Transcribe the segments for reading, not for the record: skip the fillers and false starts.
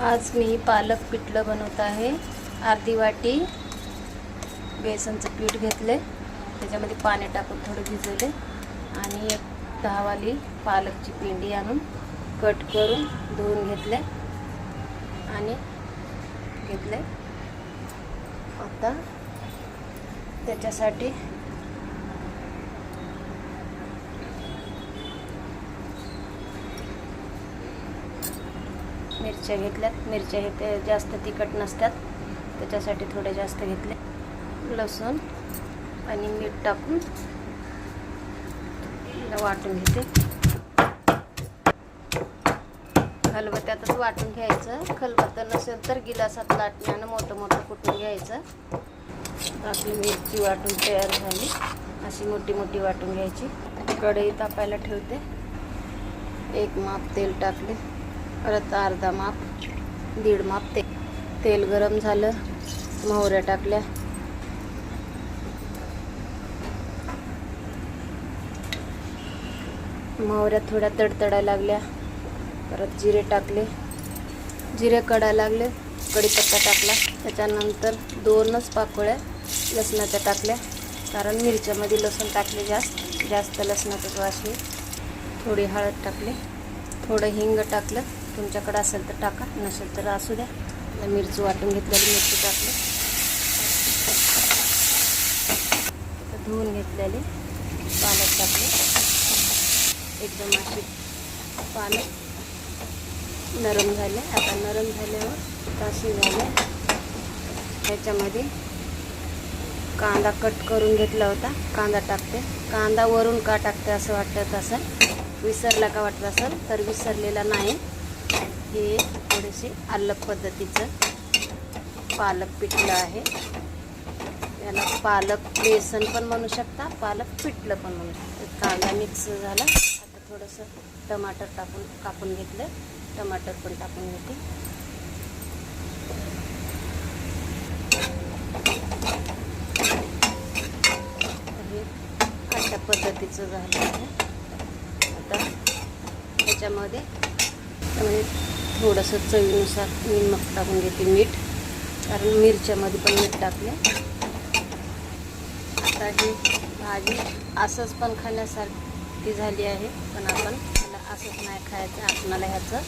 आज मी पालक पिठलं बनवत आहे। अर्धी वाटी बेसनचं पीठ घेतले, त्याच्यामध्ये पाणी टाकून थोडं भिजवले आणि एक 10 वाली पालकची पिंडी आणून कट करून धुवून घेतले आणि घेतले। आता त्याच्यासाठी मिरच्या घेतल्यात। मिरच्या हे जास्त तिखट नसतात, त्याच्यासाठी थोडे जास्त घेतले। लसूण आणि मीठ टाकून वाटून घेते। खलबत्त्यातच वाटून घ्यायचं। खलबत्ता नसेल तर गिलासात लाटण्यानं मोठं मोठं कुटून घ्यायचं। आपली मिरची वाटून तयार झाली। अशी मोठी मोठी वाटून घ्यायची। कढई तापायला ठेवते। एक माप तेल टाकले, परत अर्धा माप, दीड माप तेल गरम झालं। मोहऱ्या टाकल्या, मोहऱ्या थोड्या तडतडायला लागल्या। परत जिरे टाकले, जिरे कडायला लागले, कढीपत्ता टाकला। त्याच्यानंतर 2च पाकळ्या लसणाच्या टाकल्या, कारण मिरच्यामध्ये लसूण टाकले जास्त लसणाचा वास येईल। थोडी हळद टाकली, थोडं हिंग टाकलं, तुमच्याकडे असेल तर टाका, नसेल तर असू द्या। मिरची वाटून घेतलेली मिरची टाकली, धुवून घेतलेली पालक टाकले। एकदम अशी पालक नरम झाले। आता नरम झाल्यावर ताशी झाले। त्याच्यामध्ये कांदा कट करून घेतला होता, कांदा टाकते। कांदा वरून का टाकते असं वाटत असेल, विसरला का वाटत असेल तर विसरलेला नाही। हे थोडेसे अलग पद्धतीचं पालक पिठलं आहे। याला पालक बेसन पण म्हणू शकता, पालक पिठलं पण म्हणू शकता। कांदा मिक्स झाला। आता थोडंसं टमाटर कापून घेतलं, टमाटर पण टाकून घेते। हे अशा पद्धतीचं झालं आहे। आता त्याच्यामध्ये थोडंसं चवीनुसार निमक टाकून घेते, मीठ, कारण मिरच्यामध्ये पण मीठ टाकले। आता ही भाजी असंच पण खाण्यासारखी झाली आहे, पण आपण मला असंच नाही खायचं। आपल्याला ह्याचं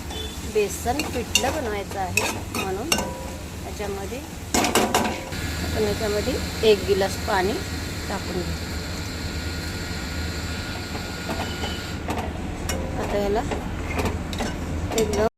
बेसन पिठलं बनवायचं आहे, म्हणून याच्यामध्ये 1 गिलास पाणी टाकून घेऊ। आता ह्याला एकदम